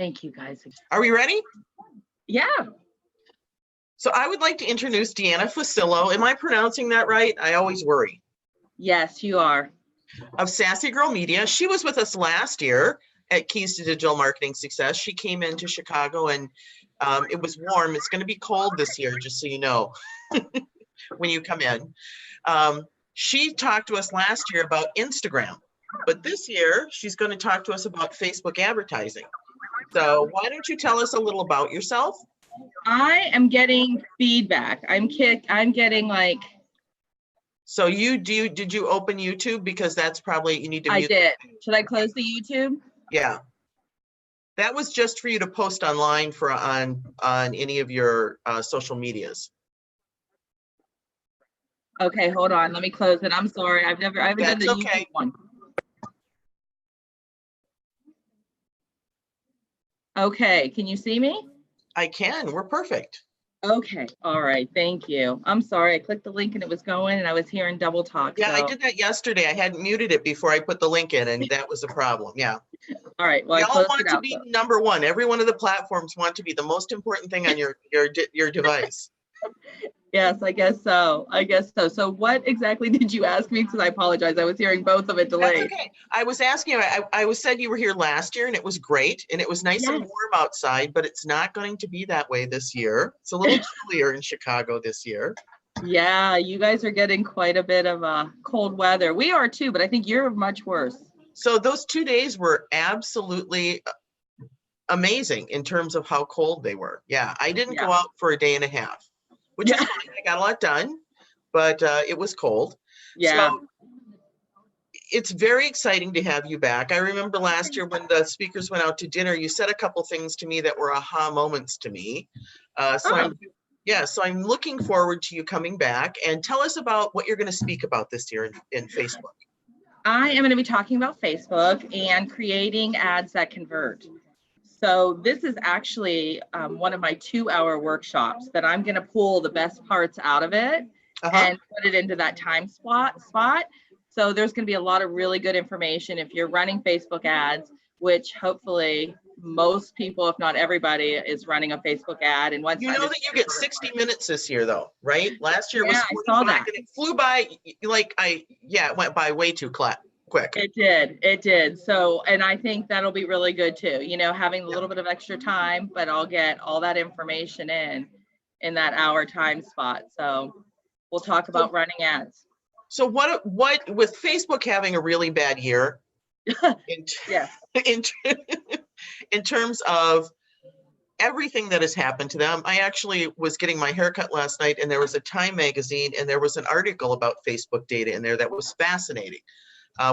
Thank you, guys. Are we ready? Yeah. So I would like to introduce Deanna Fusillo. Am I pronouncing that right? I always worry. Yes, you are. Of Sassy Girl Media. She was with us last year at Keys to Digital Marketing Success. She came into Chicago and it was warm. It's going to be cold this year, just so you know, when you come in. She talked to us last year about Instagram, but this year she's going to talk to us about Facebook advertising. So why don't you tell us a little about yourself? I am getting feedback. I'm getting like. So did you open YouTube? Because that's probably, you need to mute. I did. Should I close the YouTube? Yeah. That was just for you to post online on any of your social medias. Okay, hold on. Let me close it. I'm sorry. I haven't done the YouTube one. Okay, can you see me? I can. We're perfect. Okay. All right. Thank you. I'm sorry. I clicked the link and it was going and I was hearing double talk. Yeah, so. I did that yesterday. I hadn't muted it before I put the link in, and that was a problem. Yeah. All right. Well, we I all want to be number one. Every one of the platforms want to be the most important thing on your device. Yes, I guess so. So what exactly did you ask me? Because I apologize. I was hearing both of it delayed. That's okay. I was asking you, I said you were here last year and it was great and it was nice and warm outside, but it's not going to be that way this year. It's a little chillier in Chicago this year. Yeah, you guys are getting quite a bit of cold weather. We are too, but I think you're much worse. So those 2 days were absolutely amazing in terms of how cold they were. Yeah, I didn't go out for a day and a half. Which is fine. I got a lot done, but it was cold. Yeah. So it's very exciting to have you back. I remember last year when the speakers went out to dinner, you said a couple things to me that were aha moments to me. So I'm looking forward to you coming back, and tell us about what you're going to speak about this year in Facebook. I am going to be talking about Facebook and creating ads that convert. So this is actually one of my 2-hour workshops that I'm going to pull the best parts out of it and put it into that time spot. So there's going to be a lot of really good information if you're running Facebook ads, which hopefully most people, if not everybody, is running a Facebook ad. And once you know that you get 60 minutes this year, though, right? Last year was 45, and it flew by it went by way too quick. It did. So, and I think that'll be really good too, having a little bit of extra time, but I'll get all that information in that hour time spot. So we'll talk about running ads. So what with Facebook having a really bad year in terms of everything that has happened to them. I actually was getting my haircut last night and there was a Time magazine and there was an article about Facebook data in there that was fascinating.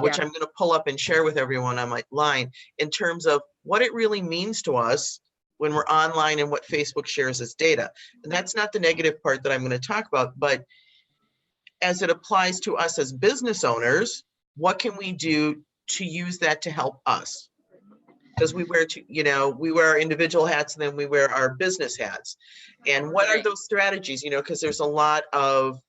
Which I'm going to pull up and share with everyone on my line in terms of what it really means to us when we're online and what Facebook shares as data. And that's not the negative part that I'm going to talk about, but as it applies to us as business owners, what can we do to use that to help us? Because we wear our individual hats and then we wear our business hats. And what are those strategies? Because there's a lot of,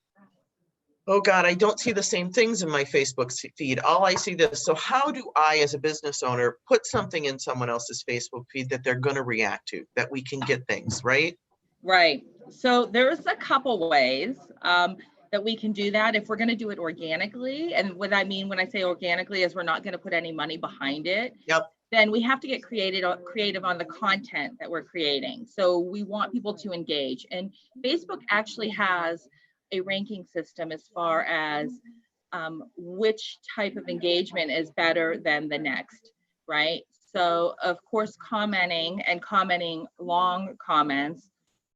oh God, I don't see the same things in my Facebook feed. All I see this. So how do I, as a business owner, put something in someone else's Facebook feed that they're going to react to, that we can get things, right? Right. So there's a couple ways that we can do that if we're going to do it organically. And what I mean when I say organically is we're not going to put any money behind it. Yep. Then we have to get creative on the content that we're creating. So we want people to engage. And Facebook actually has a ranking system as far as which type of engagement is better than the next, right? So of course, commenting long comments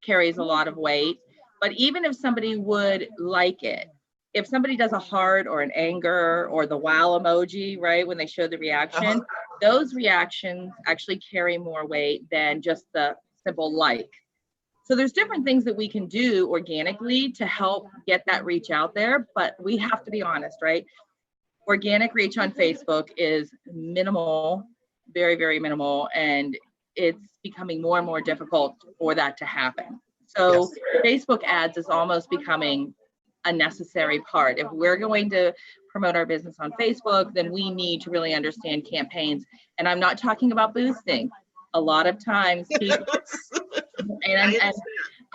carries a lot of weight, but even if somebody would like it, if somebody does a heart or an anger or the wow emoji, right, when they show the reaction, those reactions actually carry more weight than just the simple like. So there's different things that we can do organically to help get that reach out there, but we have to be honest, right? Organic reach on Facebook is minimal, very, very minimal, and it's becoming more and more difficult for that to happen. So Facebook ads is almost becoming a necessary part. If we're going to promote our business on Facebook, then we need to really understand campaigns. And I'm not talking about boosting. a lot of times people, and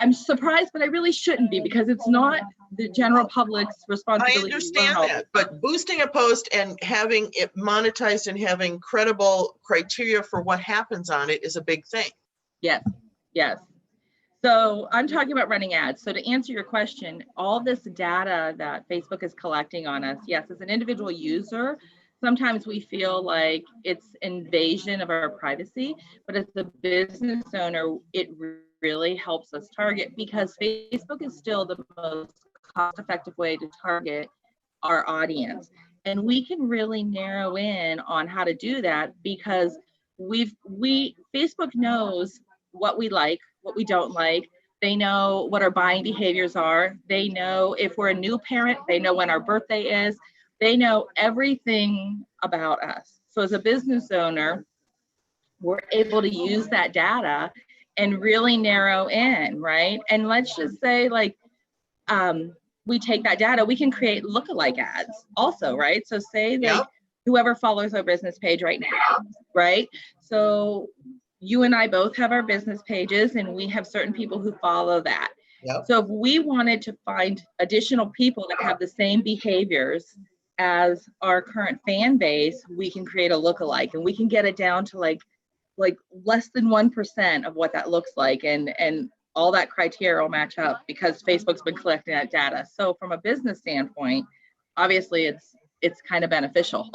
I'm surprised, but I really shouldn't be, because it's not the general public's responsibility. I understand that, but boosting a post and having it monetized and having credible criteria for what happens on it is a big thing. Yes, yes. So I'm talking about running ads. So to answer your question, all this data that Facebook is collecting on us, yes, as an individual user, sometimes we feel like it's invasion of our privacy, but as a business owner, it really helps us target, because Facebook is still the most cost-effective way to target our audience. And we can really narrow in on how to do that, because Facebook knows what we like, what we don't like. They know what our buying behaviors are. They know if we're a new parent, they know when our birthday is. They know everything about us. So as a business owner, we're able to use that data and really narrow in, right? And let's just say, like, we take that data, we can create lookalike ads also, right? So say like whoever follows our business page right now, right? So you and I both have our business pages, and we have certain people who follow that. Yep. So if we wanted to find additional people that have the same behaviors as our current fan base, we can create a lookalike, and we can get it down to like less than 1% of what that looks like, and all that criteria will match up, because Facebook's been collecting that data. So from a business standpoint, obviously it's kind of beneficial.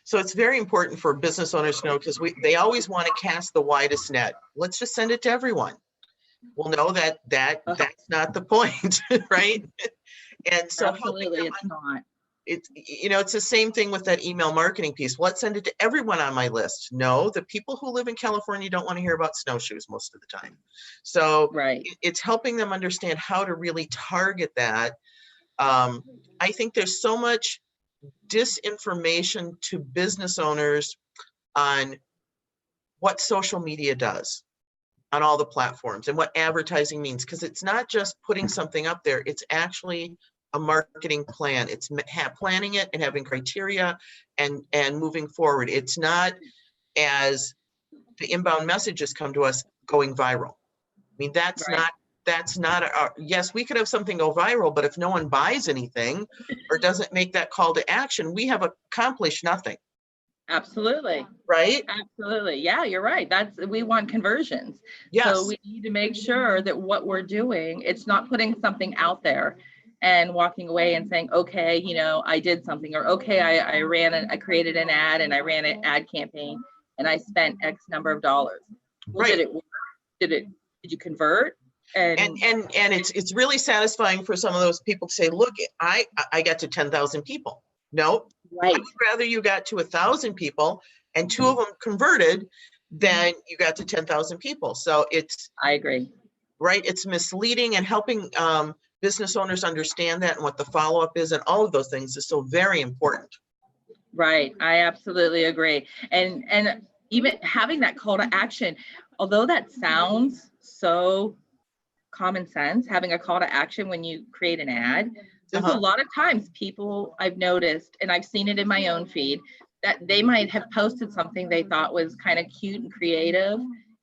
So it's very important for business owners to know, because they always want to cast the widest net. Let's just send it to everyone. We'll know that that's not the point, right? And so absolutely, it's not. It's, it's the same thing with that email marketing piece. Let's send it to everyone on my list. No, the people who live in California don't want to hear about snowshoes most of the time. So right. It's helping them understand how to really target that. I think there's so much disinformation to business owners on what social media does on all the platforms and what advertising means, because it's not just putting something up there, it's actually a marketing plan. It's planning it and having criteria and moving forward. It's not, as the inbound messages come to us, going viral. I mean, that's not yes, we could have something go viral, but if no one buys anything or doesn't make that call to action, we have accomplished nothing. Absolutely. Right? Absolutely. Yeah, you're right. We want conversions. Yes. So we need to make sure that what we're doing, it's not putting something out there and walking away and saying, okay, I did something, or okay, I created an ad and I ran an ad campaign and I spent X number of dollars. Well, right. Did it work? Did you convert? And it's really satisfying for some of those people to say, look, I got to 10,000 people. No, right. I'd rather you got to 1,000 people and 2 of them converted than you got to 10,000 people. So I agree. Right. It's misleading, and helping business owners understand that and what the follow-up is and all of those things is so very important. Right. I absolutely agree. And even having that call to action, although that sounds so common sense, having a call to action when you create an ad, there's a lot of times people, I've noticed, and I've seen it in my own feed, that they might have posted something they thought was kind of cute and creative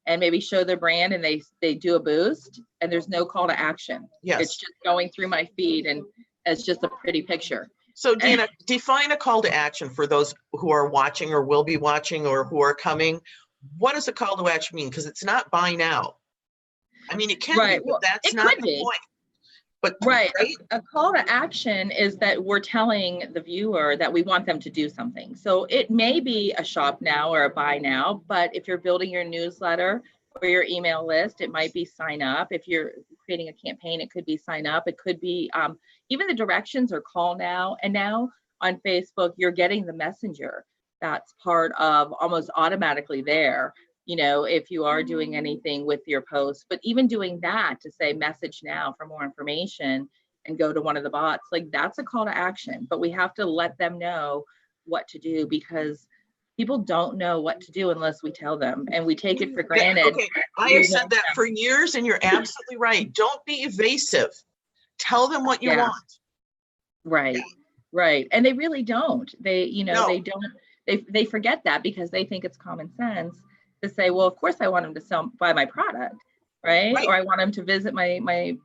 and maybe show their brand, and they do a boost and there's no call to action. Yes. It's just going through my feed and it's just a pretty picture. So Deanna, define a call to action for those who are watching or will be watching or who are coming. What does a call to action mean? Because it's not buy now. I mean, it can be, but that's not the point. But right. A call to action is that we're telling the viewer that we want them to do something. So it may be a shop now or a buy now, but if you're building your newsletter or your email list, it might be sign up. If you're creating a campaign, it could be sign up. It could be even the directions or call now. And now on Facebook, you're getting the messenger. That's part of almost automatically there. If you are doing anything with your post, but even doing that to say message now for more information and go to one of the bots, like that's a call to action, but we have to let them know what to do, because people don't know what to do unless we tell them, and we take it for granted. Okay. I have said that for years, and you're absolutely right. Don't be evasive. Tell them what you want. Right. Yeah. Right. And they really don't. They, No. they don't, they forget that because they think it's common sense. to say, well, of course I want them to buy my product, right? Right. Or I want them to visit my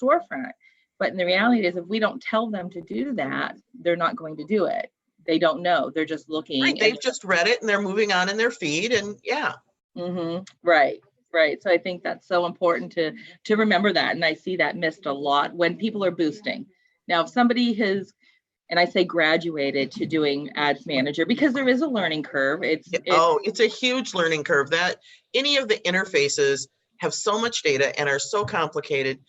storefront. But in the reality is, if we don't tell them to do that, they're not going to do it. They don't know. They're just looking. Right. They've just read it and they're moving on in their feed, and yeah. Right. So I think that's so important to remember that. And I see that missed a lot when people are boosting. Now, if somebody has, and I say graduated to doing ads manager, because there is a learning curve. It's a huge learning curve. That any of the interfaces have so much data and are so complicated.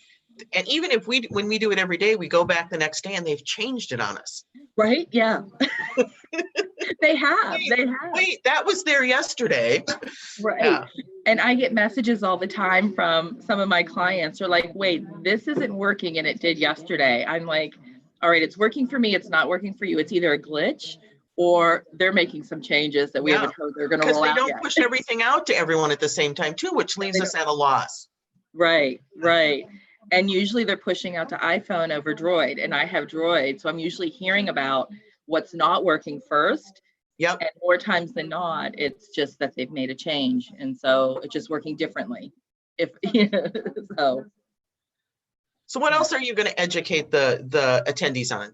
And even if when we do it every day, we go back the next day and they've changed it on us. Right. Yeah. They have. Wait, that was there yesterday. Right. Yeah. And I get messages all the time from some of my clients are like, wait, this isn't working and it did yesterday. I'm like, all right, it's working for me. It's not working for you. It's either a glitch or they're making some changes that we haven't heard they're going to roll out yet. Because they don't push everything out to everyone at the same time too, which leaves us at a loss. Right. And usually they're pushing out to iPhone over Droid, and I have Droid. So I'm usually hearing about what's not working first. Yep. And more times than not, it's just that they've made a change. And so it's just working differently. So what else are you going to educate the attendees on?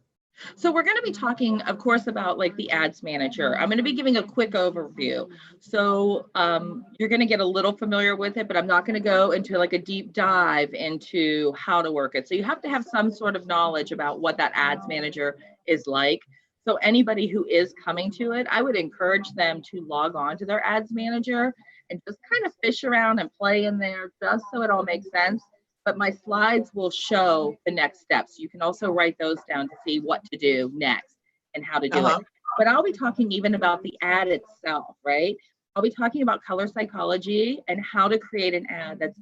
So we're going to be talking, of course, about like the ads manager. I'm going to be giving a quick overview. So you're going to get a little familiar with it, but I'm not going to go into like a deep dive into how to work it. So you have to have some sort of knowledge about what that ads manager is like. So anybody who is coming to it, I would encourage them to log on to their ads manager and just kind of fish around and play in there just so it all makes sense. But my slides will show the next steps. You can also write those down to see what to do next and how to do it. But I'll be talking even about the ad itself, right? I'll be talking about color psychology and how to create an ad that's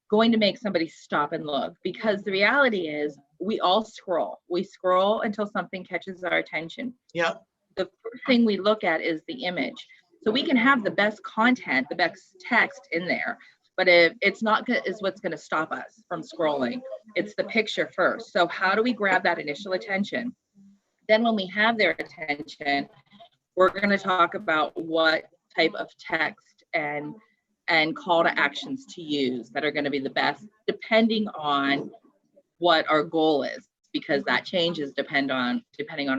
going to make somebody stop and look. Because the reality is we all scroll. We scroll until something catches our attention. Yeah. The first thing we look at is the image. So we can have the best content, the best text in there. But if it's not good, is what's going to stop us from scrolling. It's the picture first. So how do we grab that initial attention? Then when we have their attention, we're going to talk about what type of text and call to actions to use that are going to be the best, depending on what our goal is, because that changes depending on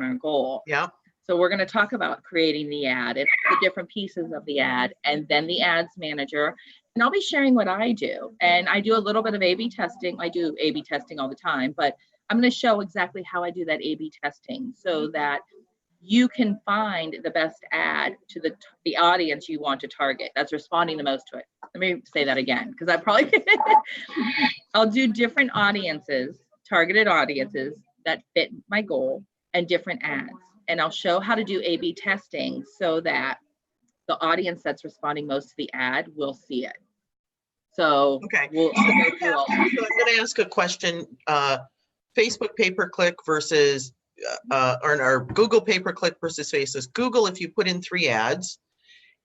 our goal. Yeah. So we're going to talk about creating the ad and the different pieces of the ad, and then the ads manager. And I'll be sharing what I do. And I do a little bit of A/B testing. I do A/B testing all the time, but I'm going to show exactly how I do that A/B testing so that you can find the best ad to the audience you want to target that's responding the most to it. Let me say that again, because I'll do different audiences, targeted audiences that fit my goal, and different ads. And I'll show how to do A/B testing so that the audience that's responding most to the ad will see it. So okay. I'm going to ask a question. Facebook pay-per-click versus or Google pay-per-click versus Facebook. Google, if you put in 3 ads,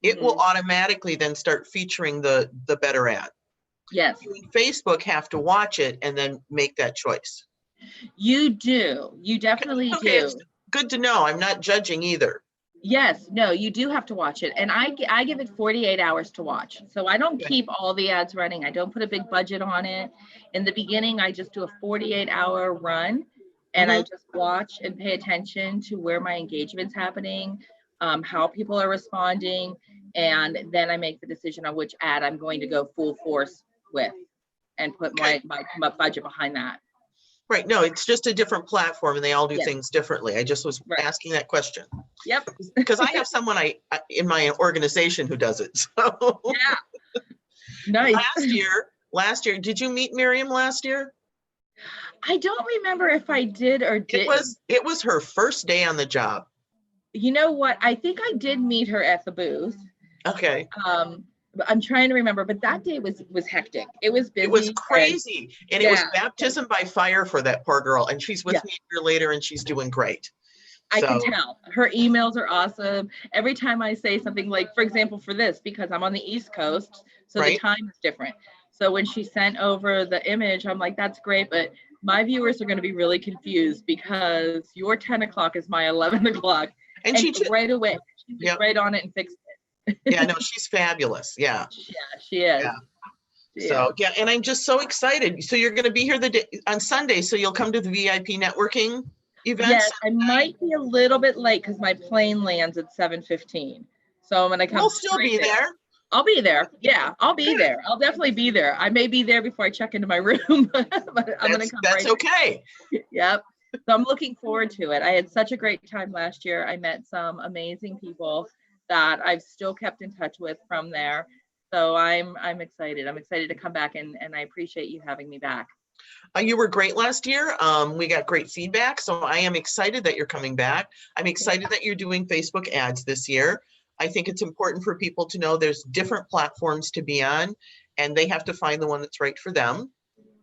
it will automatically then start featuring the better ad. Yes. You and Facebook have to watch it and then make that choice. You do. You definitely do. It's good to know. I'm not judging either. Yes, no, you do have to watch it. And I give it 48 hours to watch. So I don't keep all the ads running. I don't put a big budget on it. In the beginning, I just do a 48-hour run, and I just watch and pay attention to where my engagement's happening, how people are responding, and then I make the decision on which ad I'm going to go full force with and put my budget behind that. Right. No, it's just a different platform and they all do things differently. I just was asking that question. Yep. Because I have someone in my organization who does it. So yeah. Nice. Last year, did you meet Miriam last year? I don't remember if I did or didn't. It was her first day on the job. You know what? I think I did meet her at the booth. Okay. I'm trying to remember, but that day was hectic. It was busy. It was crazy. And it was baptism by fire for that poor girl. And she's with me a year later and she's doing great. I can tell. Her emails are awesome. Every time I say something, like, for example, for this, because I'm on the East Coast, so the time is different. So when she sent over the image, I'm like, that's great, but my viewers are going to be really confused because your 10 o'clock is my 11 o'clock. And she right away, she was right on it and fixed it. Yeah, no, she's fabulous. Yeah. Yeah, she is. Yeah. She So is. yeah, and I'm just so excited. So you're going to be here the day on Sunday. So you'll come to the VIP networking events. Yes, I might be a little bit late because my plane lands at 7:15. So I'm gonna come We'll still straight be there. there. I'll be there. Yeah, I'll be there. I'll definitely be there. I may be there before I check into my room, but I'm gonna come That's right okay. there. Yep. So I'm looking forward to it. I had such a great time last year. I met some amazing people that I've still kept in touch with from there. So I'm excited. I'm excited to come back, and I appreciate you having me back. You were great last year. We got great feedback. So I am excited that you're coming back. I'm excited that you're doing Facebook ads this year. I think it's important for people to know there's different platforms to be on, and they have to find the one that's right for them.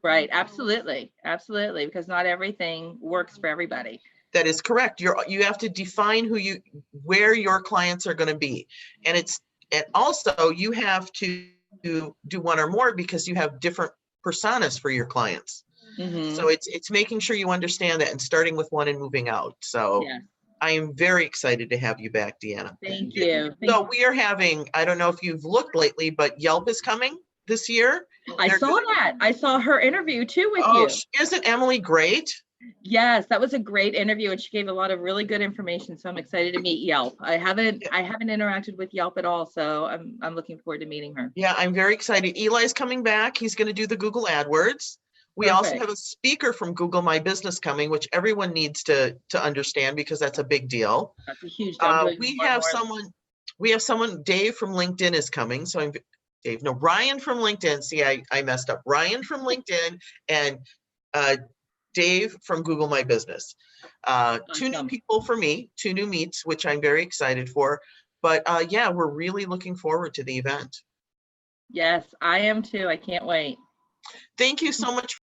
Right. Absolutely. Absolutely. Because not everything works for everybody. That is correct. You have to define where your clients are going to be. And also you have to do one or more because you have different personas for your clients. Mm-hmm. So it's making sure you understand that and starting with one and moving out. So Yes. I am very excited to have you back, Deanna. Thank you. So we are having, I don't know if you've looked lately, but Yelp is coming this year. I saw that. I saw her interview too with Oh, you. isn't Emily great? Yes, that was a great interview, and she gave a lot of really good information. So I'm excited to meet Yelp. I haven't interacted with Yelp at all, so I'm looking forward to meeting her. Yeah, I'm very excited. Eli's coming back. He's going to do the Google AdWords. We also Perfect. have a speaker from Google My Business coming, which everyone needs to understand because that's a big deal. That's a huge deal. We have someone, Dave from LinkedIn is coming. So Ryan from LinkedIn. See, I messed up. Ryan from LinkedIn and Dave from Google My Business. Two new people for me, 2 new meets, which I'm very excited for. But yeah, we're really looking forward to the event. Yes, I am too. I can't wait. Thank you so much